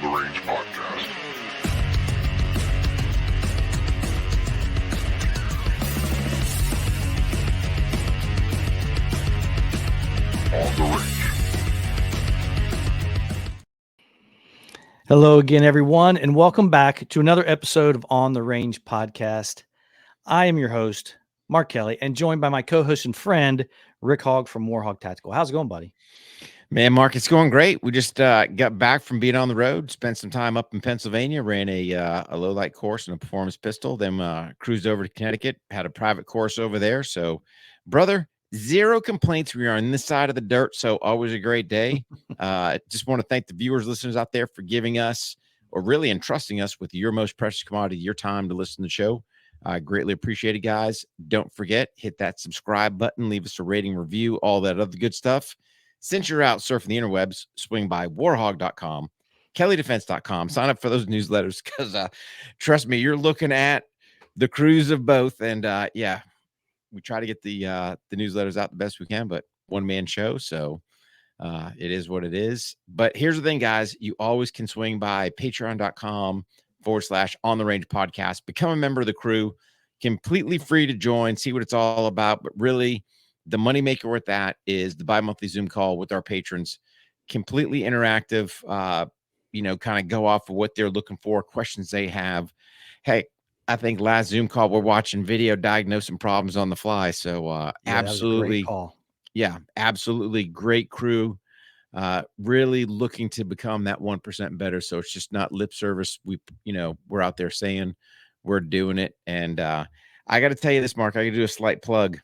the Range podcast. On the Range. Hello again, everyone, and welcome back to another episode of On the Range podcast. I am your host, Mark Kelley, and joined by my co-host and friend, Rick Hogg from Hogg Tactical. How's it going, buddy? Man, Mark, it's going great. We just got back from being on the road, spent some time up in Pennsylvania, ran a low light course and a performance pistol, then cruised over to Connecticut, had a private course over there. So, brother, zero complaints. We are on this side of the dirt, so always a great day. Just want to thank the viewers, listeners out there for giving us or really entrusting us with your most precious commodity, your time to listen to the show. I greatly appreciate it, guys. Don't forget, hit that subscribe button, leave us a rating, review, all that other good stuff. Since you're out surfing the interwebs, swing by warhog.com, kelleydefense.com. Sign up for those newsletters because trust me, you're looking at the cruise of both. And yeah, we try to get the newsletters out the best we can, but one-man show. So it is what it is. But here's the thing, guys. You always can swing by patreon.com/on the range podcast. Become a member of the crew. Completely free to join, see what it's all about. But really, the moneymaker with that is the bi-monthly Zoom call with our patrons. Completely interactive, kind of go off of what they're looking for, questions they have. Hey, I think last Zoom call, we're watching video diagnosing problems on the fly. So absolutely. Yeah, absolutely great crew. Really looking to become that 1% better. So it's just not lip service. We're out there saying we're doing it. And I got to tell you this, Mark, I got to do a slight plug.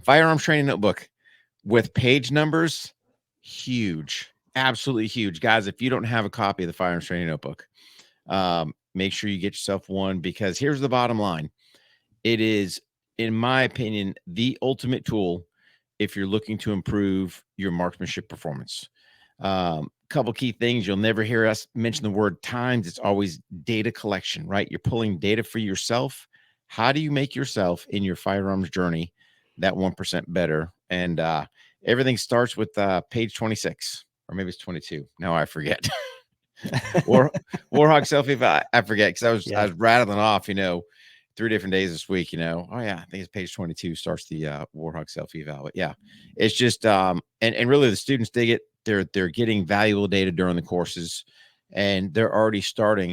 Firearms training notebook with page numbers, huge, absolutely huge. Guys, if you don't have a copy of the firearms training notebook, make sure you get yourself one, because here's the bottom line. It is, in my opinion, the ultimate tool if you're looking to improve your marksmanship performance. Couple key things. You'll never hear us mention the word times. It's always data collection, right? You're pulling data for yourself. How do you make yourself in your firearms journey that 1% better? And everything starts with page 26, or maybe it's 22. No, I forget. Warhog self-eval. I forget, because I was rattling off, 3 different days this week, Oh yeah, I think it's page 22 starts the Warhog self-eval. But yeah, it's just and really the students dig it. They're getting valuable data during the courses, and they're already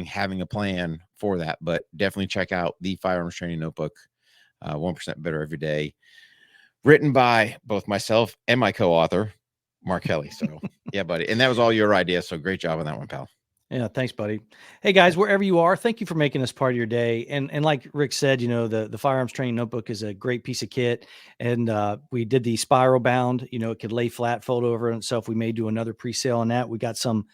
having a plan for that. But definitely check out the firearms training notebook, 1% better every day, written by both myself and my co-author, Mark Kelley. So yeah, buddy. And that was all your idea. So great job on that one, pal. Yeah, thanks, buddy. Hey, guys, wherever you are, thank you for making us part of your day. And like Rick said, the firearms training notebook is a great piece of kit. And we did the spiral bound, it could lay flat, fold over itself. We may do another pre-sale on that. We got some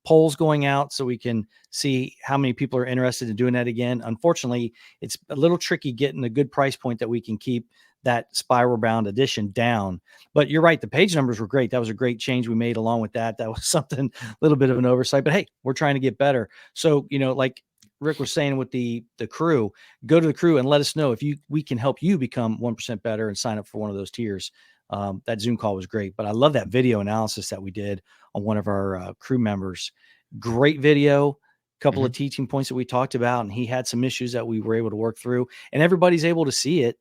polls going out so we can see how many people are interested in doing that again. Unfortunately, it's a little tricky getting a good price point that we can keep that spiral bound edition down. But you're right, the page numbers were great. That was a great change we made along with that. That was something, a little bit of an oversight, but hey, we're trying to get better. So, like Rick was saying with the crew, go to the crew and let us know if we can help you become 1% better and sign up for one of those tiers. That Zoom call was great, but I love that video analysis that we did on one of our crew members. Great video, couple of teaching points that we talked about, and he had some issues that we were able to work through, and everybody's able to see it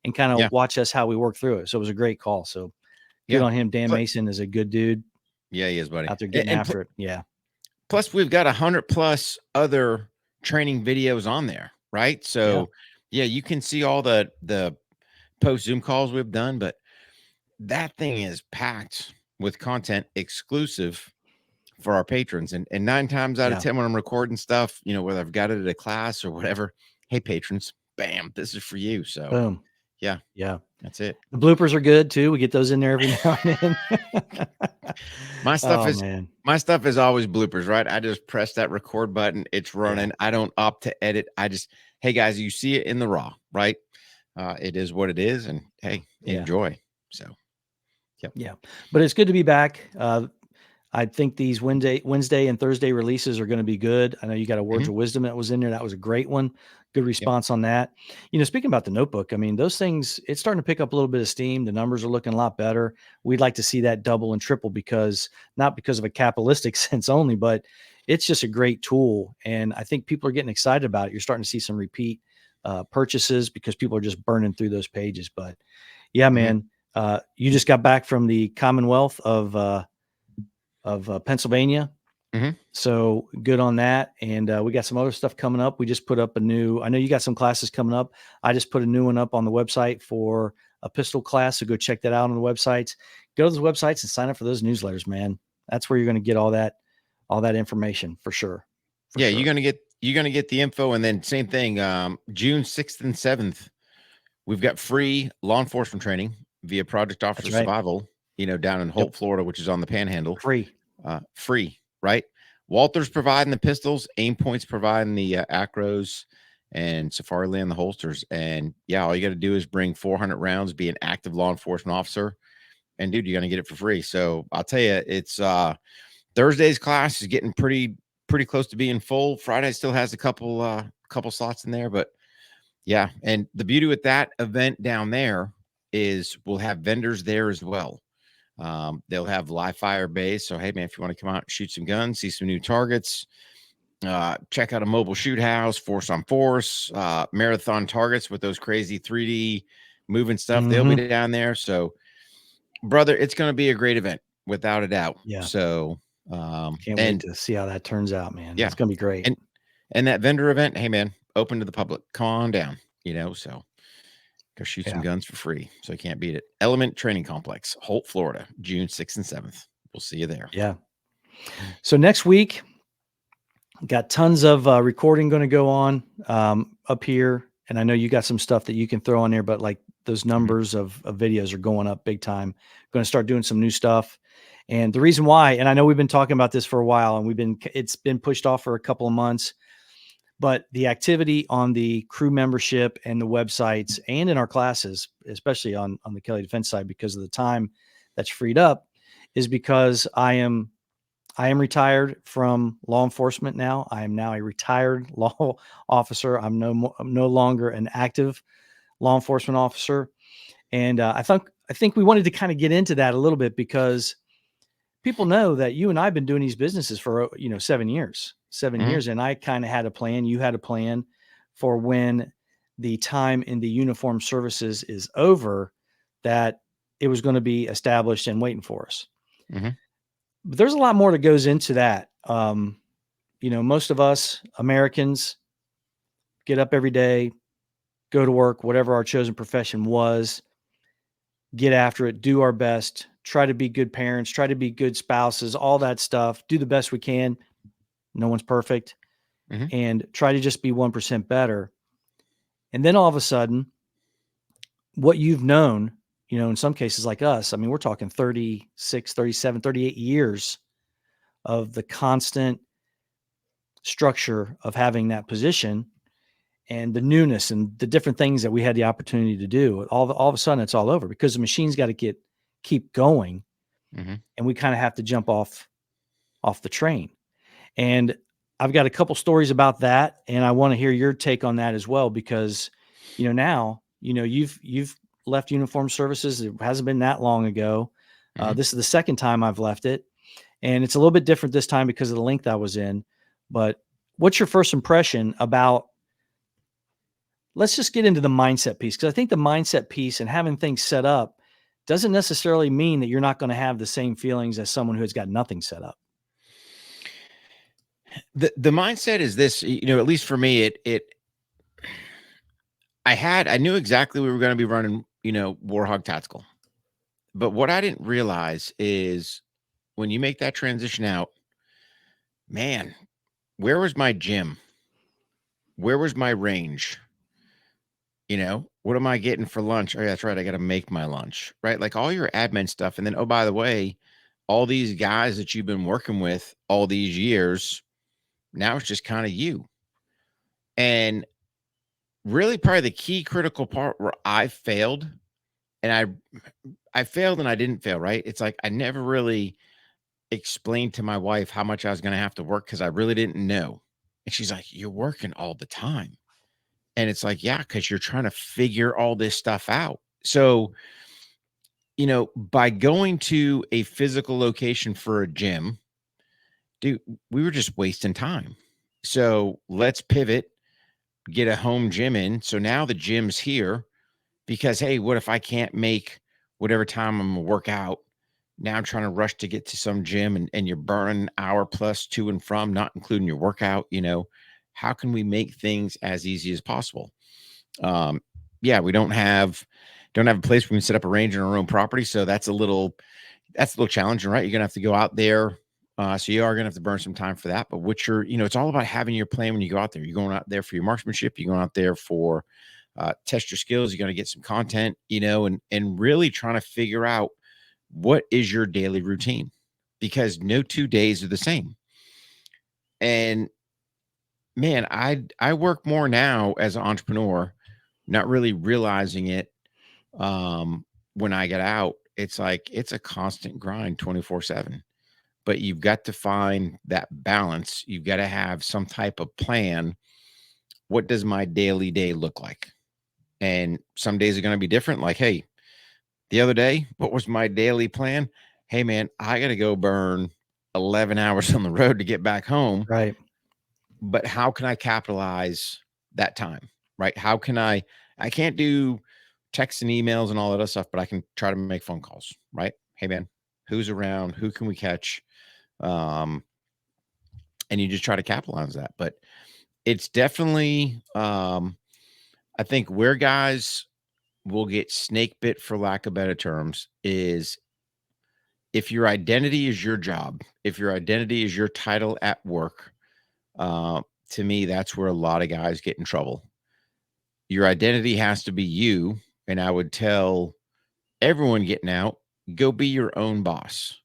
and kind of watch us how we work through it. So it was a great call. So good on him. Dan Mason is a good dude. Yeah, he is, buddy. Out there getting after it. Yeah. Plus, we've got 100+ other training videos on there, right? So yeah, you can see all the post Zoom calls we've done, but that thing is packed with content exclusive for our patrons. And 9 times out of 10 when I'm recording stuff, whether I've got it at a class or whatever, hey patrons, bam, this is for you. So boom. Yeah. That's it. The bloopers are good too. We get those in there every now and then. My stuff is always bloopers, right? I just press that record button. It's running. I don't opt to edit. Hey guys, you see it in the raw, right? It is what it is. And hey, enjoy. So, yeah, but it's good to be back. I think these Wednesday and Thursday releases are going to be good. I know you got a Words of Wisdom that was in there. That was a great one. Good response on that. Speaking about the notebook, I mean, those things, it's starting to pick up a little bit of steam. The numbers are looking a lot better. We'd like to see that double and triple, not because of a capitalistic sense only, but it's just a great tool. And I think people are getting excited about it. You're starting to see some repeat purchases because people are just burning through those pages. But yeah, man, you just got back from the Commonwealth of Pennsylvania. Mhm. So good on that. And we got some other stuff coming up. We just put up I know you got some classes coming up. I just put a new one up on the website for a pistol class. So go check that out on the websites. Go to those websites and sign up for those newsletters, man. That's where you're going to get all that information for sure. Yeah, you're gonna get the info, and then same thing. June 6th and 7th, we've got free law enforcement training via Project Officer That's right. Survival. Down in Holt, Florida, which is on the Panhandle. Free, right? Walter's providing the pistols, Aim Point's providing the acros, and Safariland the holsters. And yeah, all you got to do is bring 400 rounds, be an active law enforcement officer, and dude, you're gonna get it for free. So I'll tell you, it's Thursday's class is getting pretty close to being full. Friday still has a couple slots in there, but yeah. And the beauty with that event down there is we'll have vendors there as well. They'll have live fire bays. So, hey, man, if you want to come out and shoot some guns, see some new targets, check out a mobile shoot house, force on force, marathon targets with those crazy 3D moving stuff. They'll be down there. So, brother, it's going to be a great event without a doubt. Yeah. So, can't wait to see how that turns out, man. Yeah, it's going to be great. And that vendor event, hey, man, open to the public. Come on down, so go shoot some guns for free. So you can't beat it. Element Training Complex, Holt, Florida, June 6th and 7th. We'll see you there. Yeah. So next week, got tons of recording going to go on up here. And I know you got some stuff that you can throw on there, but like those numbers of videos are going up big time. Going to start doing some new stuff. And the reason why, and I know we've been talking about this for a while and it's been pushed off for a couple of months, but the activity on the crew membership and the websites and in our classes, especially on the Kelley Defense side, because of the time that's freed up, is because I am retired from law enforcement now. I am now a retired law officer. I'm no longer an active law enforcement officer. And I think we wanted to kind of get into that a little bit because people know that you and I have been doing these businesses for, 7 years. 7 years. And I kind of had a plan. You had a plan for when the time in the uniformed services is over, that it was going to be established and waiting for us. But there's a lot more that goes into that. Most of us Americans get up every day, go to work, whatever our chosen profession was, get after it, do our best, try to be good parents, try to be good spouses, all that stuff, do the best we can. No one's perfect. And try to just be 1% better. And then all of a sudden, what you've known, in some cases like us, I mean, we're talking 36, 37, 38 years of the constant structure of having that position and the newness and the different things that we had the opportunity to do. All of a sudden it's all over because the machine's got to keep going. And we kind of have to jump off the train. And I've got a couple stories about that, and I want to hear your take on that as well, because, now, you've left uniform services. It hasn't been that long ago. This is the second time I've left it, and it's a little bit different this time because of the length I was in. But what's your first impression about, let's just get into the mindset piece, because I think the mindset piece and having things set up doesn't necessarily mean that you're not going to have the same feelings as someone who has got nothing set up. The mindset is this, at least for me, I knew exactly we were going to be running, War Hogg Tactical. But what I didn't realize is when you make that transition out, man, where was my gym? Where was my range? What am I getting for lunch? Oh, yeah, that's right. I got to make my lunch, right? Like all your admin stuff. And then, oh, by the way, all these guys that you've been working with all these years, now it's just kind of you. And really probably the key critical part where I failed, and I failed and I didn't fail, right? It's like I never really explained to my wife how much I was going to have to work because I really didn't know. And she's like, you're working all the time. And it's like, yeah, because you're trying to figure all this stuff out. So, by going to a physical location for a gym dude, we were just wasting time. So let's pivot, get a home gym in. So now the gym's here because, hey, what if I can't make whatever time I'm gonna work out? Now I'm trying to rush to get to some gym and you're burning an hour plus to and from, not including your workout. How can we make things as easy as possible? Yeah, we don't have a place where we can set up a range on our own property. So that's a little challenging, right? You're gonna have to go out there. So you are gonna have to burn some time for that. But it's all about having your plan when you go out there. You're going out there for your marksmanship, you're going out there for test your skills, you're gonna get some content, and really trying to figure out what is your daily routine, because no 2 days are the same. And man, I work more now as an entrepreneur, not really realizing it. When I get out, it's like it's a constant grind 24/7. But you've got to find that balance. You've got to have some type of plan. What does my daily day look like? And some days are going to be different. Like, hey, the other day, what was my daily plan? Hey, man, I got to go burn 11 hours on the road to get back home. Right. But how can I capitalize that time? Right? I can't do texts and emails and all that other stuff, but I can try to make phone calls. Right? Hey, man, who's around? Who can we catch? And you just try to capitalize that. But it's definitely, I think where guys will get snake bit, for lack of better terms, is if your identity is your job, if your identity is your title at work. To me, that's where a lot of guys get in trouble. Your identity has to be you. And I would tell everyone getting out, go be your own boss.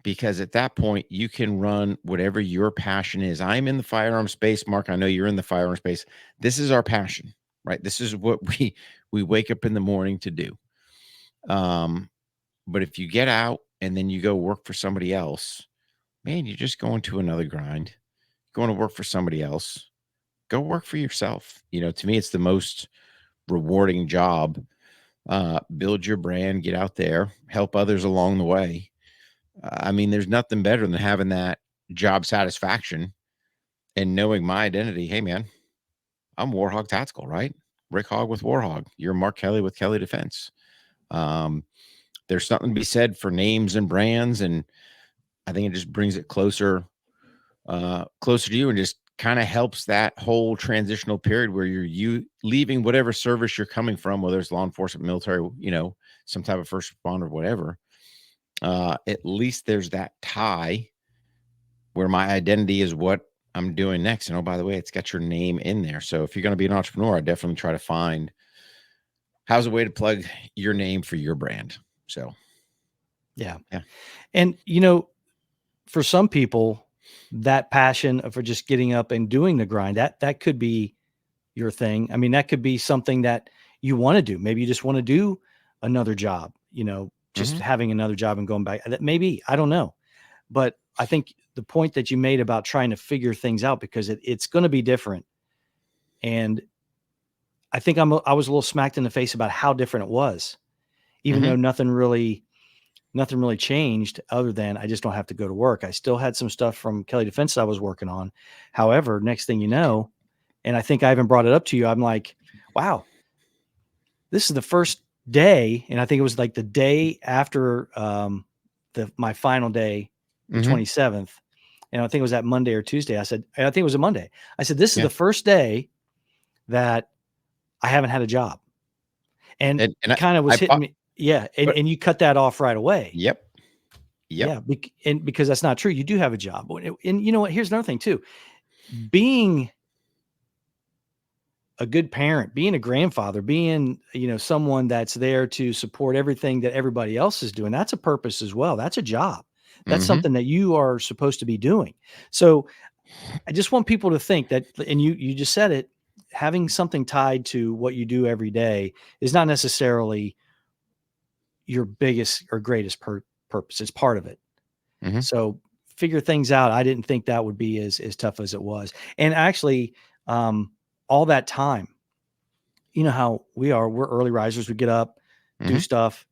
Because at that point, you can run whatever your passion is. I'm in the firearm space, Mark. I know you're in the firearm space. This is our passion, right? This is what we wake up in the morning to do. But if you get out and then you go work for somebody else, man, you're just going to another grind. Going to work for somebody else. Go work for yourself. To me, it's the most rewarding job. Build your brand, get out there, help others along the way. I mean, there's nothing better than having that job satisfaction and knowing my identity. Hey, man, I'm Warhog Tactical, right? Rick Hogg with Warhog. You're Mark Kelley with Kelley Defense. There's something to be said for names and brands, and I think it just brings it closer to you, and just kind of helps that whole transitional period where you leaving whatever service you're coming from, whether it's law enforcement, military, some type of first responder, whatever. At least there's that tie where my identity is what I'm doing next. And oh, by the way, it's got your name in there. So if you're going to be an entrepreneur, I definitely try to find how's a way to plug your name for your brand. So, Yeah. Yeah. And, for some people, that passion for just getting up and doing the grind, that could be your thing. I mean, that could be something that you want to do. Maybe you just want to do another job, just having another job and going back. Maybe, I don't know. But I think the point that you made about trying to figure things out, because it's going to be different. And I think I was a little smacked in the face about how different it was, even though nothing really changed other than I just don't have to go to work. I still had some stuff from Kelley Defense I was working on. However, next thing you know, and I think I even brought it up to you, I'm like, wow, this is the first day. And I think it was like the day after my final day, the 27th. And I think it was that Monday or Tuesday. I think it was a Monday. I said, this is the first day that I haven't had a job. And it kind of was hitting me. Yeah. And you cut that off right away. Yep. Yeah. And because that's not true. You do have a job. And you know what? Here's another thing too. Being a good parent, being a grandfather, being, someone that's there to support everything that everybody else is doing, that's a purpose as well. That's a job. That's something that you are supposed to be doing. So I just want people to think that, and you just said it, having something tied to what you do every day is not necessarily your biggest or greatest purpose. It's part of it. So figure things out. I didn't think that would be as tough as it was. And actually, all that time, you know how we're early risers. We get up, do stuff,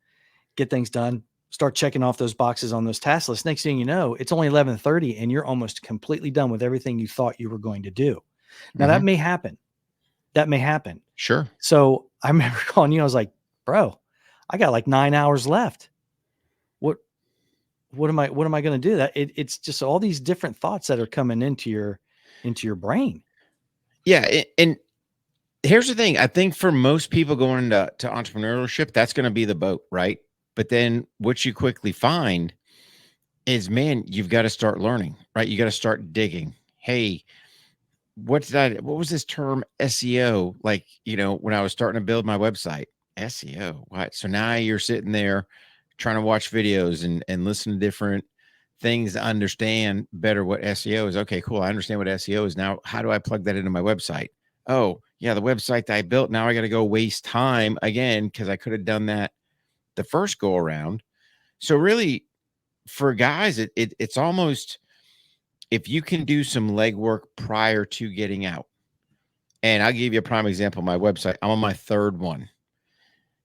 get things done. start checking off those boxes on those task lists. Next thing you know, it's only 11:30 and you're almost completely done with everything you thought you were going to do. Now that may happen. That may happen. Sure. So I remember calling you. I was like, bro, I got like 9 hours left. What am I going to do? That it's just all these different thoughts that are coming into your brain. Yeah. And here's the thing. I think for most people going into entrepreneurship, that's going to be the boat, right? But then what you quickly find is, man, you've got to start learning, right? You got to start digging. Hey, what was this term SEO? Like, when I was starting to build my website, SEO, what? So now you're sitting there trying to watch videos and listen to different things to understand better what SEO is. Okay, cool. I understand what SEO is. Now, how do I plug that into my website? Oh, yeah, the website that I built. Now I got to go waste time again because I could have done that the first go around. So really, for guys, it's almost, if you can do some legwork prior to getting out. And I'll give you a prime example. My website, I'm on my third one.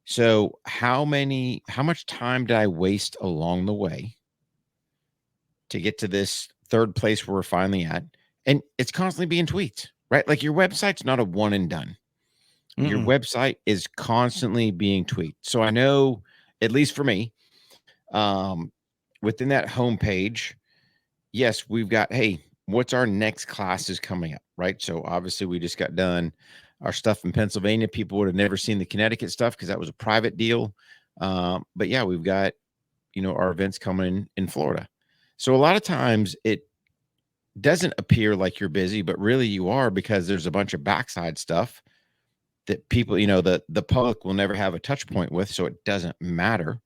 So how much time did I waste along the way to get to this third place where we're finally at? And it's constantly being tweaked, right? Like, your website's not a one and done. Your website is constantly being tweaked. So I know, at least for me, within that homepage, yes, we've got, hey, what's our next classes coming up, right? So obviously we just got done our stuff in Pennsylvania. People would have never seen the Connecticut stuff because that was a private deal. But yeah, we've got, our events coming in Florida. So a lot of times it doesn't appear like you're busy, but really you are, because there's a bunch of backside stuff that people, the public will never have a touch point with. So it doesn't matter.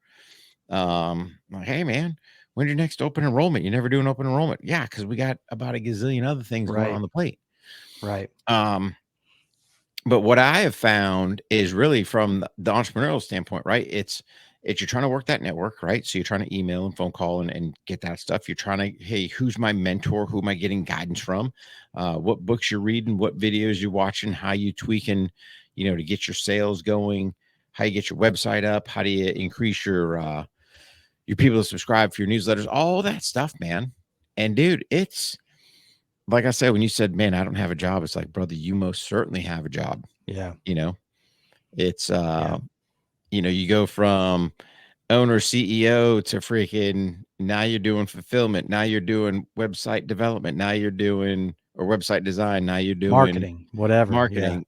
Like, hey man, when's your next open enrollment? You never do an open enrollment. Yeah, because we got about a gazillion other things going on the plate. Right. But what I have found is, really from the entrepreneurial standpoint, right? It's you're trying to work that network, right? So you're trying to email and phone call and get that stuff. You're trying to, hey, who's my mentor? Who am I getting guidance from? What books you're reading, what videos you're watching, how you tweaking, to get your sales going, how you get your website up, how do you increase your people to subscribe for your newsletters, all that stuff, man. And dude, it's like I said, when you said, man, I don't have a job, it's like, brother, you most certainly have a job. Yeah. It's, you go from owner, CEO to freaking, now you're doing fulfillment. Now you're doing website development. Now you're doing, or website design. Now you're doing Marketing, whatever. marketing,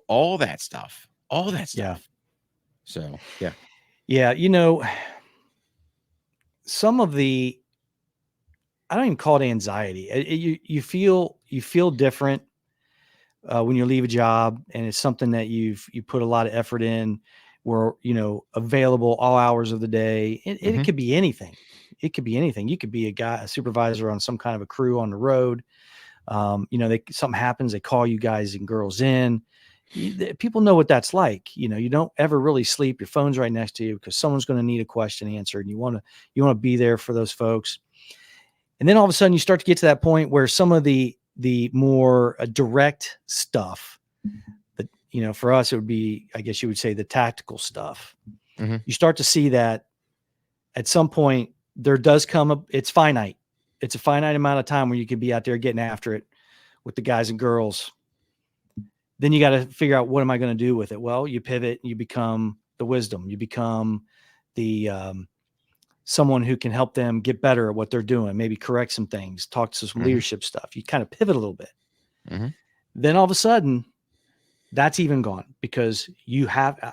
all that stuff, Yeah. So, yeah. Yeah. Some of the, I don't even call it anxiety. You feel different when you leave a job, and it's something that you put a lot of effort in. We're, available all hours of the day. It could be anything. It could be anything. You could be a supervisor on some kind of a crew on the road. Something happens, they call you guys and girls in. People know what that's like. You don't ever really sleep. Your phone's right next to you because someone's going to need a question answered, and you want to be there for those folks. And then all of a sudden you start to get to that point where some of the more direct stuff that, for us, it would be, I guess you would say, the tactical stuff. You start to see that at some point there does come it's finite. It's a finite amount of time where you could be out there getting after it with the guys and girls. Then you got to figure out, what am I going to do with it? Well, you pivot, you become the wisdom, you become the, someone who can help them get better at what they're doing, maybe correct some things, talk to some leadership stuff. You kind of pivot a little bit. Then all of a sudden that's even gone, because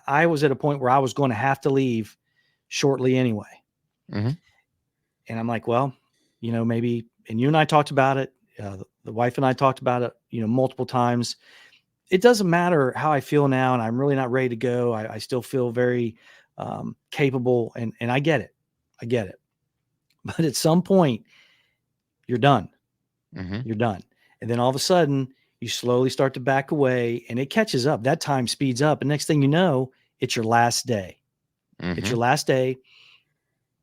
I was at a point where I was going to have to leave shortly anyway. And I'm like, well, maybe, and you and I talked about it. The wife and I talked about it, multiple times. It doesn't matter how I feel now, and I'm really not ready to go. I still feel very capable, and I get it. But at some point, you're done. You're done. And then all of a sudden, you slowly start to back away, and it catches up. That time speeds up. And next thing you know, it's your last day. It's your last day.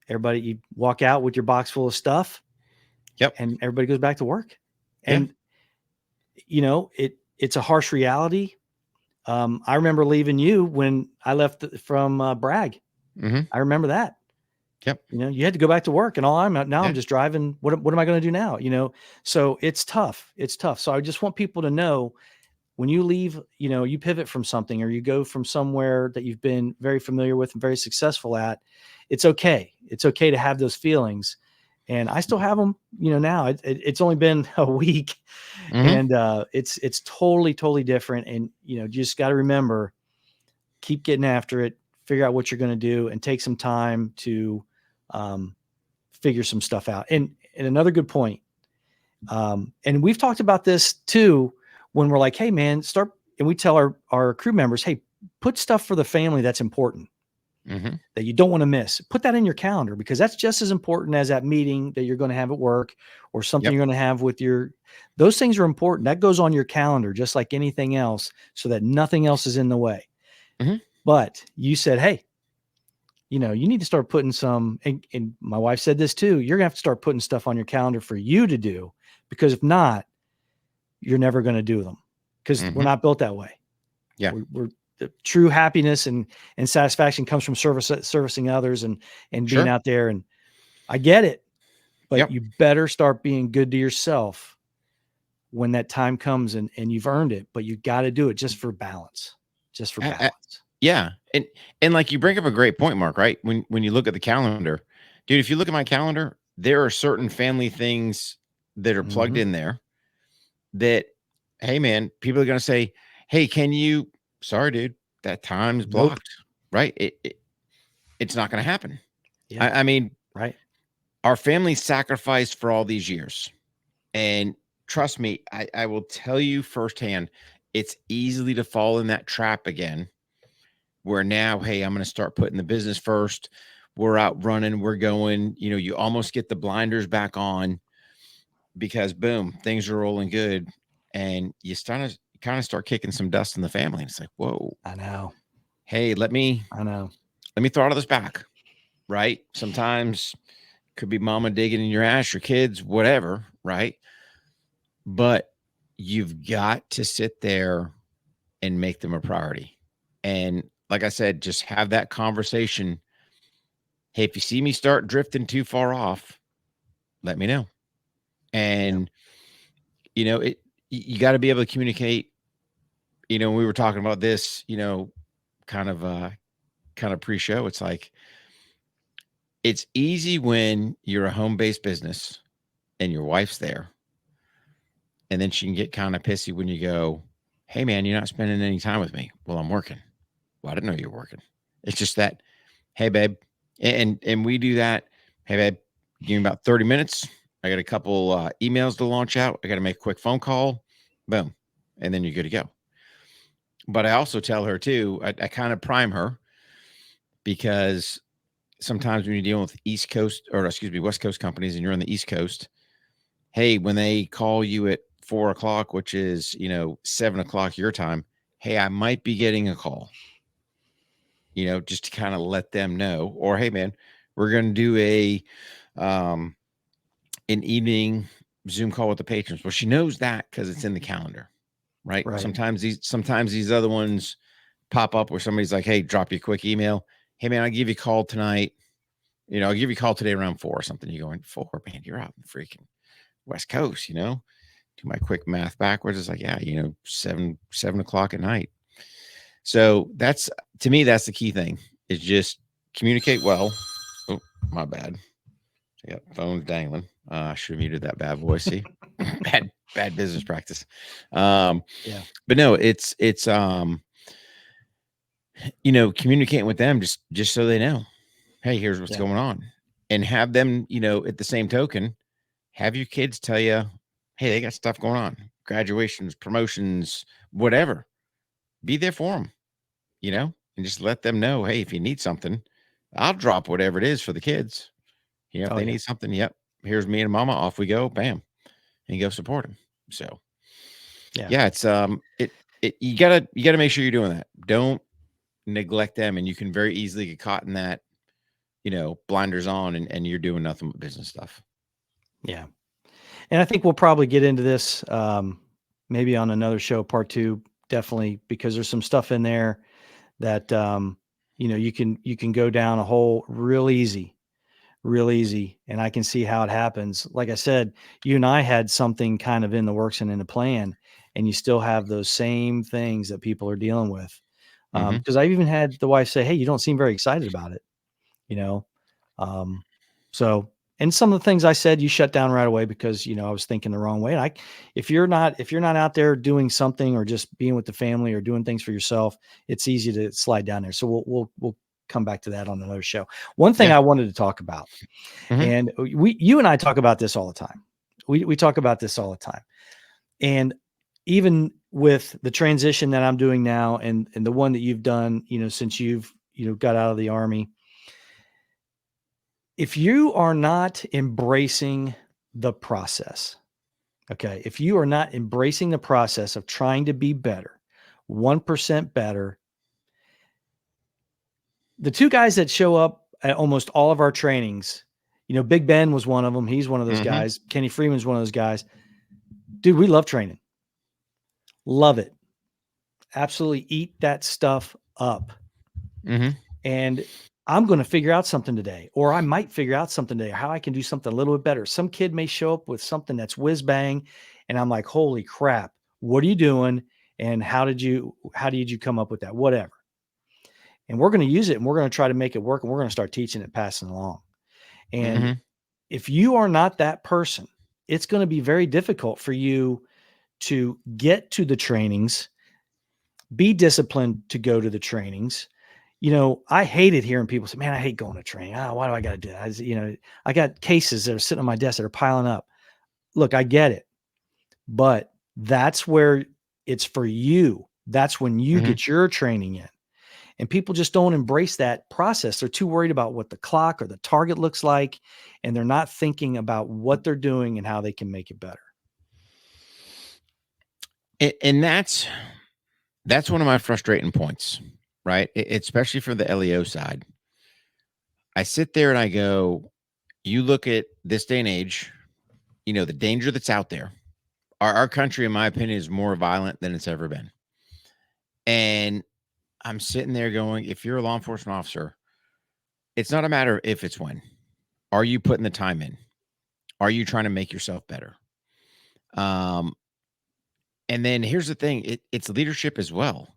Everybody, you walk out with your box full of stuff. Yep. And everybody goes back to work. And, it's a harsh reality. I remember leaving you when I left from Bragg. I remember that. Yep. You had to go back to work, and I'm Yeah. just driving. What am I going to do now? So it's tough. It's tough. So I just want people to know, when you leave, you pivot from something, or you go from somewhere that you've been very familiar with and very successful at, it's okay. It's okay to have those feelings. And I still have them, now. It's only been a week, Mhm. and it's totally, totally different. And, you just got to remember, keep getting after it, figure out what you're going to do, and take some time to figure some stuff out. And another good point, and we've talked about this too, when we're like, hey man, and we tell our crew members, hey, put stuff for the family that's important, Mhm. that you don't want to miss. Put that in your calendar, because that's just as important as that meeting that you're going to have at work, or something Yep. you're going to have with those things are important. That goes on your calendar just like anything else, so that nothing else is in the way. Mhm. But you said, hey, you need to start putting some, and my wife said this too, you're gonna have to start putting stuff on your calendar for you to do, because if not, you're never going to do them, because we're Mhm. not built that way. Yeah. We're the true happiness and satisfaction comes from servicing others, and being Sure. out there. And I get it, but Yep. you better start being good to yourself when that time comes, and you've earned it, but you got to do it just for balance, just for A- a- balance. yeah. And like you bring up a great point, Mark, right? When you look at the calendar, dude, if you look at my calendar, there are certain family things that are plugged Mm-hmm. in there that, hey man, people are going to say, hey, can you, sorry, dude, that time's Nope. blocked, right? It's not going to happen. Yeah. I mean, Right. our family sacrificed for all these years. And trust me, I will tell you firsthand, it's easily to fall in that trap again, where now, hey, I'm going to start putting the business first. We're out running, we're going, you almost get the blinders back on, because boom, things are rolling good. And you kind of start kicking some dust in the family. And it's like, whoa, I know. hey, I know. let me throttle this back. Right. Sometimes could be mama digging in your ass, your kids, whatever. Right. But you've got to sit there and make them a priority. And like I said, just have that conversation. Hey, if you see me start drifting too far off, let me know. Yeah. And you got to be able to communicate. We were talking about this, kind of pre-show. It's like, it's easy when you're a home-based business and your wife's there, and then she can get kind of pissy when you go, hey man, you're not spending any time with me. Well, I'm working. Well, I didn't know you were working. It's just that, hey babe, and we do that. Hey babe, give me about 30 minutes. I got a couple emails to launch out. I got to make a quick phone call. Boom. And then you're good to go. But I also tell her too, I kind of prime her, because sometimes when you're dealing with East Coast, or excuse me, West Coast companies, and you're on the East Coast, hey, when they call you at 4 o'clock, which is, 7 o'clock your time, hey, I might be getting a call, just to kind of let them know. Or, hey, man, we're going to do um, an evening Zoom call with the patrons. Well, she knows that because it's in the calendar, right? Right. Sometimes these other ones pop up where somebody's like, hey, drop you a quick email. Hey, man, I'll give you a call tonight. I'll give you a call today around 4 or something. You going, 4, man, you're out in the freaking West Coast, do my quick math backwards. It's like, yeah, 7 o'clock at night. So that's, to me, that's the key thing, is just communicate well. Oh, my bad. Yeah, phone's dangling. I should have muted that bad boy. See, bad business practice. Yeah. But no, it's communicating with them just so they know, hey, here's what's Yeah. going on, and have them, at the same token, have your kids tell you, hey, they got stuff going on, graduations, promotions, whatever. Be there for them, and just let them know, hey, if you need something, I'll drop whatever it is for the kids. If Oh they yeah. need something, yep, here's me and mama, off we go, bam, and go support them. So Yeah. yeah, it's you gotta make sure you're doing that. Don't neglect them, and you can very easily get caught in that, blinders on, and you're doing nothing but business stuff. Yeah. And I think we'll probably get into this maybe on another show, part 2, definitely, because there's some stuff in there that you can go down a hole real easy. real easy. And I can see how it happens. Like I said, you and I had something kind of in the works and in the plan, and you still have those same things that people are dealing with. Mhm. Because I've even had the wife say, "Hey, you don't seem very excited about it," you know? Um, so, and some of the things I said, you shut down right away because, I was thinking the wrong way. And if you're not out there doing something or just being with the family or doing things for yourself, it's easy to slide down there. So we'll come back to that on another show. One thing Yeah. I wanted to talk about, Mhm. and you and I talk about this all the time. We talk about this all the time. And even with the transition that I'm doing now and the one that you've done, since you've, got out of the Army, if you are not embracing the process, okay, if you are not embracing the process of trying to be better, 1% better, the two guys that show up at almost all of our trainings, Big Ben was one of them. He's one of those Mhm. guys. Kenny Freeman's one of those guys. Dude, we love training. Love it. Absolutely eat that stuff up. Mhm. And I'm going to figure out something today, or I might figure out something today, how I can do something a little bit better. Some kid may show up with something that's whiz bang. And I'm like, holy crap, what are you doing? And how did you come up with that? Whatever. And we're going to use it and we're going to try to make it work. And we're going to start teaching it, passing along. And Mhm. if you are not that person, it's going to be very difficult for you to get to the trainings, be disciplined to go to the trainings. I hated hearing people say, man, I hate going to training. Why do I got to do that? I got cases that are sitting on my desk that are piling up. Look, I get it, but that's where it's for you. That's when you Mhm. get your training in. And people just don't embrace that process. They're too worried about what the clock or the target looks like. And they're not thinking about what they're doing and how they can make it better. And that's one of my frustrating points, right? Especially for the LEO side. I sit there and I go, you look at this day and age, the danger that's out there. Our country, in my opinion, is more violent than it's ever been. And I'm sitting there going, if you're a law enforcement officer, it's not a matter of if, it's when. Are you putting the time in? Are you trying to make yourself better? Um, and then here's the thing, it's leadership as well.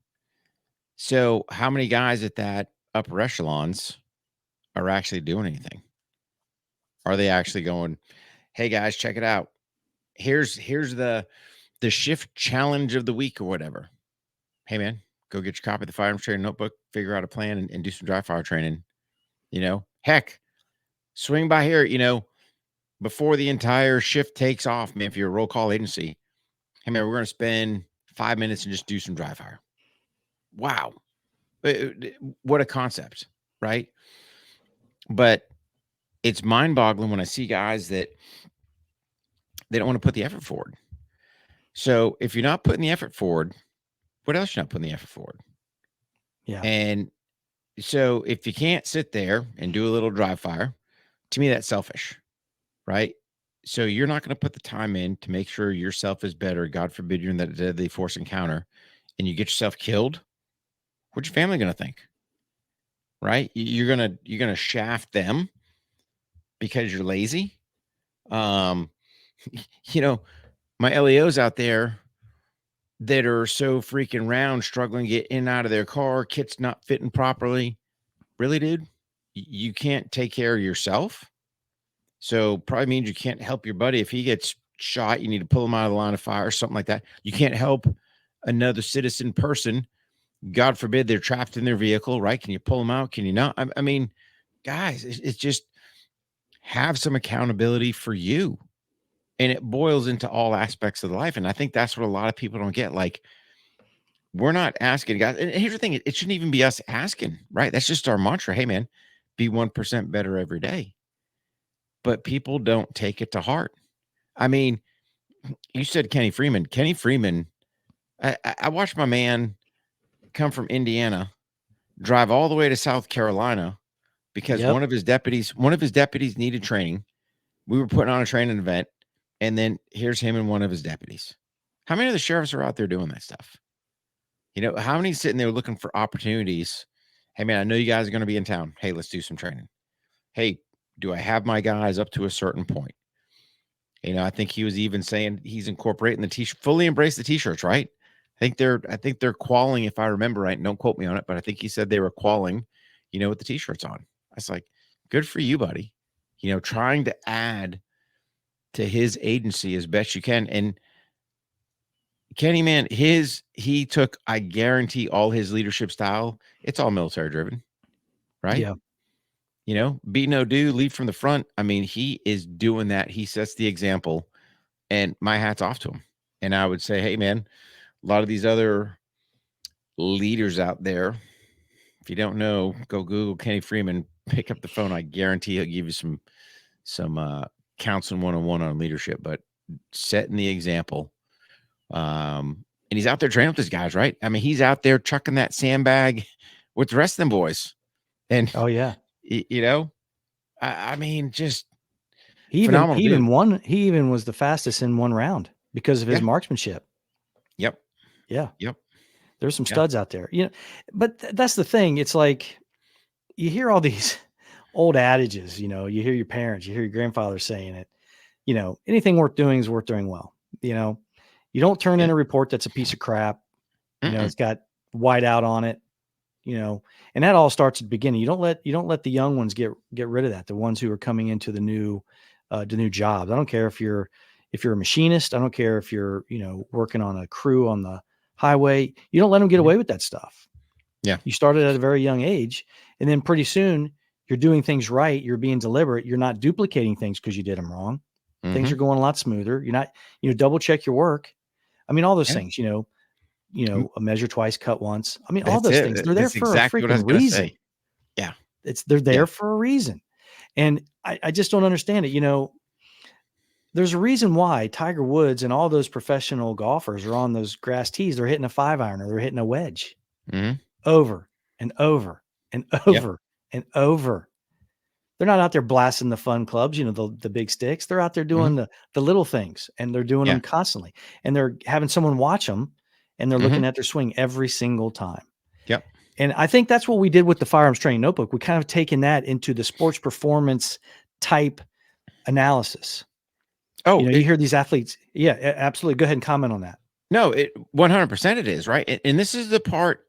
So how many guys at that upper echelons are actually doing anything? Are they actually going, hey guys, check it out. Here's the shift challenge of the week or whatever. Hey man, go get your copy of the firearms training notebook, figure out a plan and do some dry fire training. Heck, swing by here, before the entire shift takes off, man. If you're a roll call agency, hey man, we're gonna spend 5 minutes and just do some dry fire. Wow. What a concept, right? But it's mind-boggling when I see guys that they don't want to put the effort forward. So if you're not putting the effort forward, what else you're not putting the effort forward? Yeah. And so if you can't sit there and do a little dry fire, to me that's selfish, right? So you're not going to put the time in to make sure yourself is better. God forbid you're in that deadly force encounter and you get yourself killed. What's your family going to think? Right? You're gonna shaft them because you're lazy. Um, you know, my LEOs out there that are so freaking round, struggling to get in and out of their car, kit's not fitting properly. Really, dude? You can't take care of yourself. So probably means you can't help your buddy. If he gets shot, you need to pull him out of the line of fire or something like that. You can't help another citizen person. God forbid they're trapped in their vehicle, right? Can you pull them out? Can you not? I mean, guys, it's just have some accountability for you. And it boils into all aspects of life. And I think that's what a lot of people don't get. Like, we're not asking guys. And here's the thing, it shouldn't even be us asking, right? That's just our mantra. Hey, man, be 1% better every day. But people don't take it to heart. I mean, you said Kenny Freeman. Kenny Freeman, I watched my man come from Indiana, drive all the way to South Carolina because Yep. one of his deputies needed training. We were putting on a training event, and then here's him and one of his deputies. How many of the sheriffs are out there doing that stuff? How many sitting there looking for opportunities? Hey, man, I know you guys are going to be in town. Hey, let's do some training. Hey, Do I have my guys up to a certain point? I think he was even saying he's incorporating the t-shirt, fully embrace the t-shirts, right? I think they're qualling, if I remember right. And don't quote me on it, but I think he said they were qualling, with the t-shirts on. I was like, good for you, buddy. Trying to add to his agency as best you can. And Kenny, man, he took, I guarantee, all his leadership style. It's all military driven, right? Yeah. Be no do, lead from the front. I mean, he is doing that. He sets the example, and my hat's off to him. And I would say, hey, man, a lot of these other leaders out there, if you don't know, go Google Kenny Freeman, pick up the phone. I guarantee he'll give you some counseling 101 on leadership, but setting the example. And he's out there training with these guys, right? I mean, he's out there chucking that sandbag with the rest of them boys. And Oh yeah. I mean, just He phenomenal dude. even was the fastest in one round because of his marksmanship. Yep. Yeah. Yep. There's some studs out there, but that's the thing. It's like you hear all these old adages, you hear your parents, you hear your grandfather saying it, anything worth doing is worth doing well. You don't turn in a report that's a piece of crap. It's got white out on it, and that all starts at the beginning. You don't let the young ones get rid of that. The ones who are coming into the new jobs. I don't care if you're a machinist. I don't care if you're, working on a crew on the highway. You don't let them get away with that stuff. Yeah. You started at a very young age, and then pretty soon you're doing things right. You're being deliberate. You're not duplicating things because you did them wrong. Things are going a lot smoother. You're not, double check your work. I mean, all those things, a measure twice, cut once. I mean, all those things, they're there for exactly a freaking reason. Say. Yeah. They're there for a reason. And I just don't understand it. There's a reason why Tiger Woods and all those professional golfers are on those grass tees. They're hitting a 5-iron or they're hitting a wedge over and over and over and over. They're not out there blasting the fun clubs, the big sticks. They're out there doing the little things, and they're doing them constantly, and they're having someone watch them, and they're looking at their swing every single time. Yep. And I think that's what we did with the Firearms Training Notebook. We kind of taken that into the sports performance type analysis. Oh, you hear these athletes. Yeah, absolutely. Go ahead and comment on that. No, 100% it is, right? And this is the part.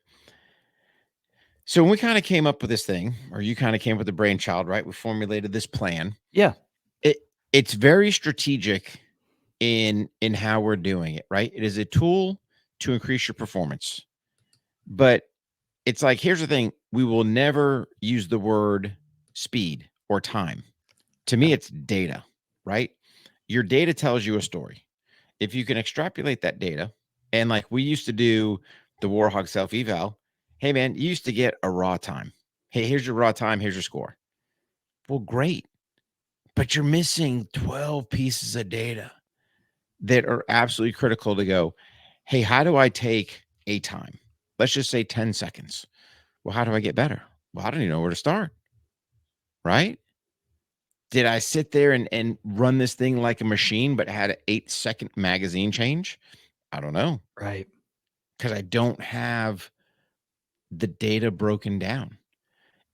So when we kind of came up with this thing, or you kind of came up with the brainchild, right? We formulated this plan. Yeah. It's very strategic in how we're doing it, right? It is a tool to increase your performance. But it's like, here's the thing. We will never use the word speed or time. To me, it's data, right? Your data tells you a story. If you can extrapolate that data, and like we used to do the Warhog self-eval, hey, man, you used to get a raw time. Hey, here's your raw time. Here's your score. Well, great. But you're missing 12 pieces of data that are absolutely critical to go, hey, how do I take a time? Let's just say 10 seconds. Well, how do I get better? Well, I don't even know where to start. Right? Did I sit there and run this thing like a machine, but had an 8-second magazine change? I don't know. Right. Because I don't have the data broken down.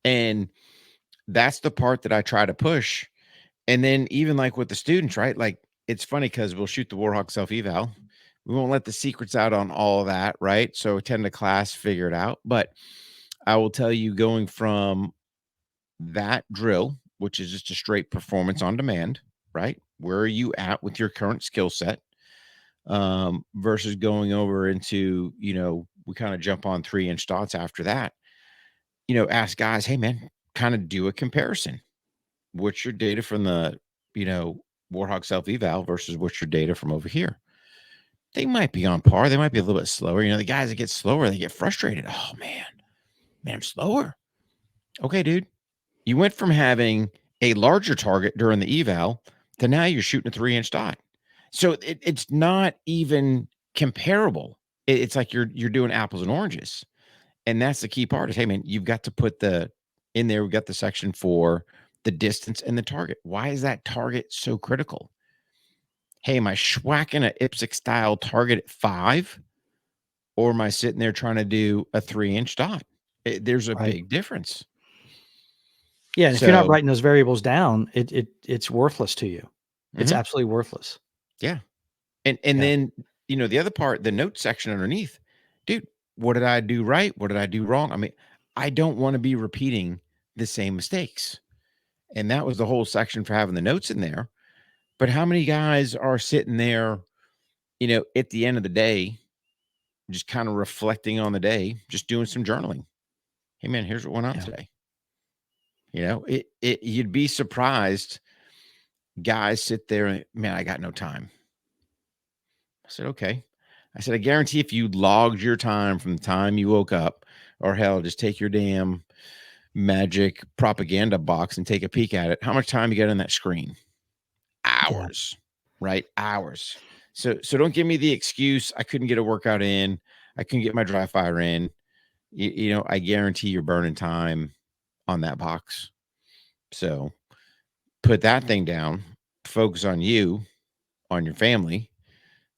And that's the part that I try to push. And then even like with the students, right? Like it's funny because we'll shoot the Warhawk self-eval. We won't let the secrets out on all of that, right? So attend a class, figure it out. But I will tell you, going from that drill, which is just a straight performance on demand, right? Where are you at with your current skill set? Versus going over into, we kind of jump on 3-inch dots after that. Ask guys, hey man, kind of do a comparison. What's your data from the, Warhawk self-eval versus what's your data from over here? They might be on par. They might be a little bit slower. The guys that get slower, they get frustrated. Oh man, I'm slower. Okay, dude. You went from having a larger target during the eval to now you're shooting a 3-inch dot. So it's not even comparable. It's like you're doing apples and oranges. And that's the key part is, hey man, you've got to put in there. We've got the section for the distance and the target. Why is that target so critical? Hey, am I schwacking an IPSC style target at 5? Or am I sitting there trying to do a 3-inch dot? There's a big difference. Yeah. And if you're not So, writing those variables down, it's worthless to you. It's mhm, absolutely worthless. yeah. And Yeah. then, the other part, the note section underneath, dude, what did I do right? What did I do wrong? I mean, I don't want to be repeating the same mistakes. And that was the whole section for having the notes in there. But how many guys are sitting there, at the end of the day, just kind of reflecting on the day, just doing some journaling? Hey man, here's what went on Yeah. today. You'd be surprised. Guys sit there and, man, I got no time. I said, okay. I said, I guarantee if you logged your time from the time you woke up, or hell, just take your damn magic propaganda box and take a peek at it. How much time you got on that screen? Yeah. Hours, right? Hours. So don't give me the excuse I couldn't get a workout in, I couldn't get my dry fire in. I guarantee you're burning time on that box. So put that thing down, focus on you, on your family,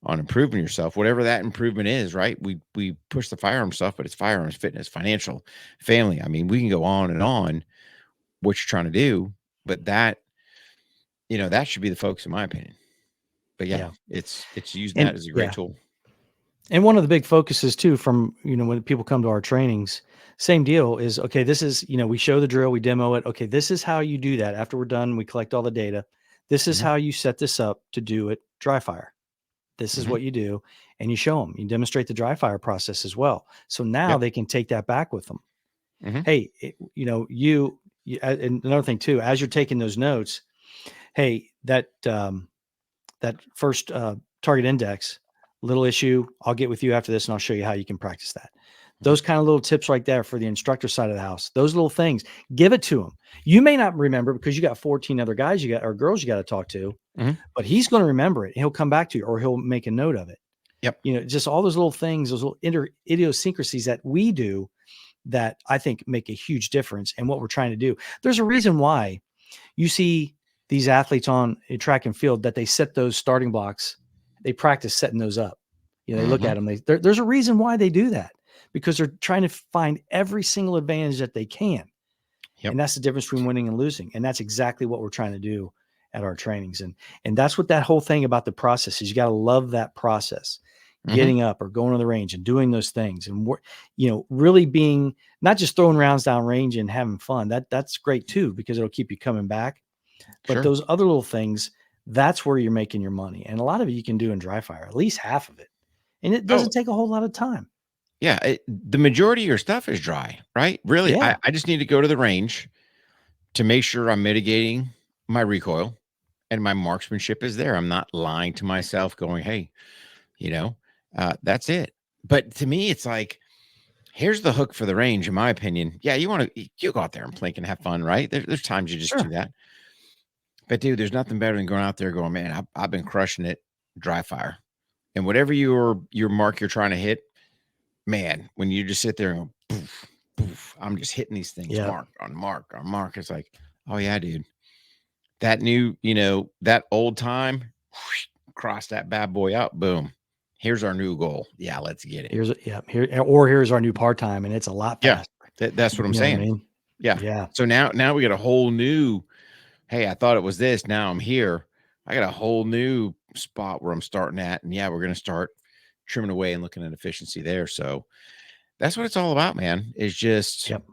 on improving yourself, whatever that improvement is, right? We push the firearm stuff, but it's firearms, fitness, financial, family. I mean, we can go on and on what you're trying to do, but that should be the focus in my opinion. But yeah, Yeah. it's using that And as a great yeah. tool. And one of the big focuses too, from, when people come to our trainings, same deal is, okay, this is, we show the drill, we demo it. Okay, this is how you do that. After we're done, we collect all the data. This is Mhm, how you set this up to do it dry fire. This is mhm, what you do. And you show them, you demonstrate the dry fire process as well. So now yep, they can take that back with them. mhm, Hey, and another thing too, as you're taking those notes, hey, that first target index, little issue, I'll get with you after this and I'll show you how you can practice that. mhm, Those kind of little tips right there for the instructor side of the house, those little things, give it to him. You may not remember because you got 14 other guys or girls you got to talk to, mhm, but he's going to remember it. He'll come back to you or he'll make a note of it. yep. Just all those little things, those little idiosyncrasies that we do that I think make a huge difference in what we're trying to do. There's a reason why you see these athletes on a track and field that they set those starting blocks. They practice setting those up. They look Mhm, at them. There's a reason why they do that, because they're trying to find every single advantage that they can. yep. And that's the difference between winning and losing. And that's exactly what we're trying to do at our trainings. And that's what that whole thing about the process is. You got to love that process, Mhm, getting up or going to the range and doing those things. And really being not just throwing rounds down range and having fun. That's great too, because it'll keep you coming back. But sure. those other little things, that's where you're making your money. And a lot of it you can do in dry fire, at least half of it. And it Oh, doesn't take a whole lot of time. yeah, the majority of your stuff is dry, right? Really, Yeah. I just need to go to the range to make sure I'm mitigating my recoil and my marksmanship is there. I'm not lying to myself going, "Hey, you know, that's it." But to me, it's like, here's the hook for the range, in my opinion. Yeah, you go out there and plink and have fun, right? There's times you just do Sure. that. But dude, there's nothing better than going out there going, man, I've been crushing it dry fire. And whatever your mark you're trying to hit, man, when you just sit there and go, poof, poof, I'm just hitting these things Yeah. mark on mark on mark. It's like, oh yeah, dude. That new, that old time, cross that bad boy up, boom. Here's our new goal. Yeah, let's get it. Here's our new part-time, and it's a lot Yeah, faster. that's what I'm You know what I saying. mean? Yeah. Yeah. So now we got a whole new, hey, I thought it was this. Now I'm here. I got a whole new spot where I'm starting at. And yeah, we're going to start trimming away and looking at efficiency there. So that's what it's all about, man, is just, Yep.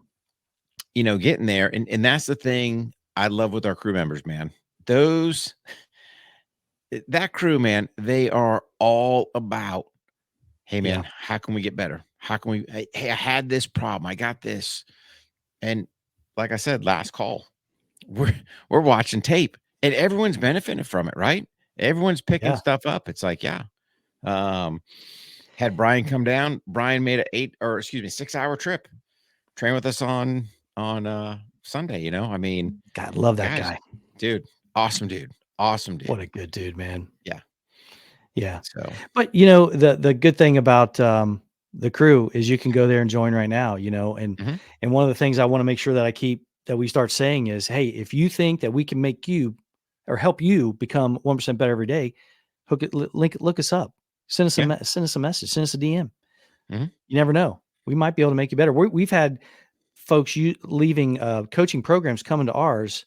getting there. And that's the thing I love with our crew members, man. Those, that crew, man, they are all about, hey, Yeah. man, how can we get better? How can we, hey, I had this problem. I got this. And like I said, last call, we're we're watching tape and everyone's benefiting from it, right? Everyone's picking Yeah. stuff up. It's like, yeah. Um, had Brian come down. Brian made a 6-hour trip, train with us on Sunday. I mean, God, love that guys, guy. dude, awesome dude. Awesome dude. What a good dude, man. Yeah. Yeah. So But the good thing about the crew is you can go there and join right now, mhm. and one of the things I want to make sure that we start saying is, hey, if you think that we can make you or help you become 1% better every day, look us up. Yeah. Send us a message, send us a DM. Mhm. You never know. We might be able to make you better. We've had folks leaving coaching programs coming to ours,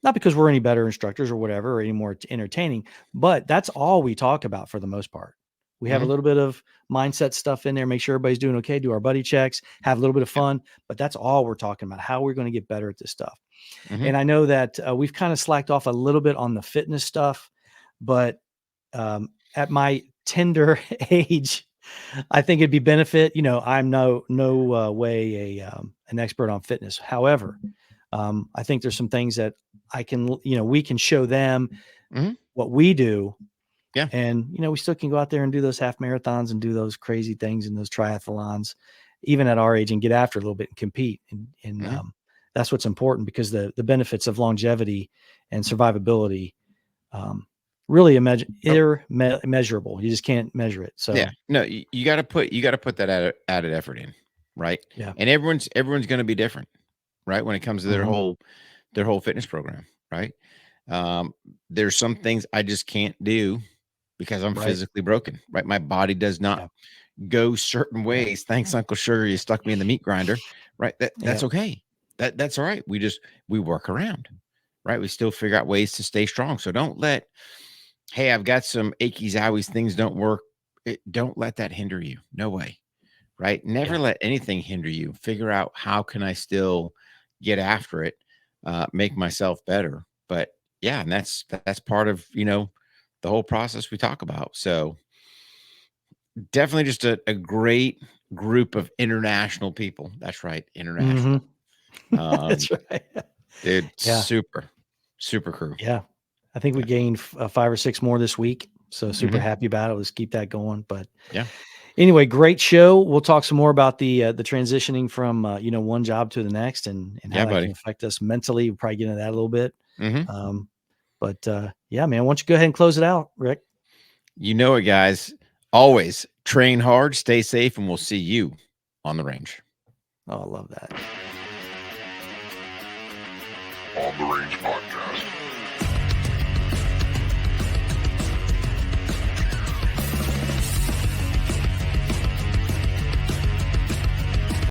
not because we're any better instructors or whatever, or any more entertaining, but that's all we talk about for the most part. We have a Mhm. little bit of mindset stuff in there, make sure everybody's doing okay, do our buddy checks, have a little bit of fun, but that's all we're talking about, how we're going to get better at this stuff. Mhm. And I know that we've kind of slacked off a little bit on the fitness stuff, but at my tender age, I think it'd be benefit. I'm no way an expert on fitness. However, I think there's some things that we can show them Mhm. what we do. Yeah. And, we still can go out there and do those half marathons and do those crazy things and those triathlons, even at our age, and get after a little bit and compete. And Mhm. that's what's important, because the benefits of longevity and survivability, really immeasurable. You just can't measure it. So Yeah. No, you got to put that added effort in, right? yeah. And everyone's going to be different, right? When it comes to Mhm. their whole fitness program, right? There's some things I just can't do because I'm Right. physically broken, right? My body does not Yeah. go certain Yeah. ways. Thanks, Uncle Sugar. You stuck me in the meat grinder, right? That's Yeah. okay. That's all right. We work around, right? We still figure out ways to stay strong. So don't let, hey, I've got some achy zowies, things don't work. Don't let that hinder you. No way, right? Never Yeah. let anything hinder you. Figure out, how can I still get after it, make myself better. But yeah, and that's part of, the whole process we talk about. So definitely just a great group of international people. That's right, international. Mhm. Um, That's right. dude, Yeah. super crew. Yeah. I think we Yeah. gained 5 or 6 more this week. So super Mhm. happy about it. Let's keep that going. But Yeah. anyway, great show. We'll talk some more about the transitioning from one job to the next, and how Yeah, that can buddy. affect us mentally. We'll probably get into that a little bit. Mhm. Um, but yeah, man, why don't you go ahead and close it out, Rick? You know it, guys. Always train hard, stay safe, and we'll see you on the range. Oh, I love that. On the Range Podcast.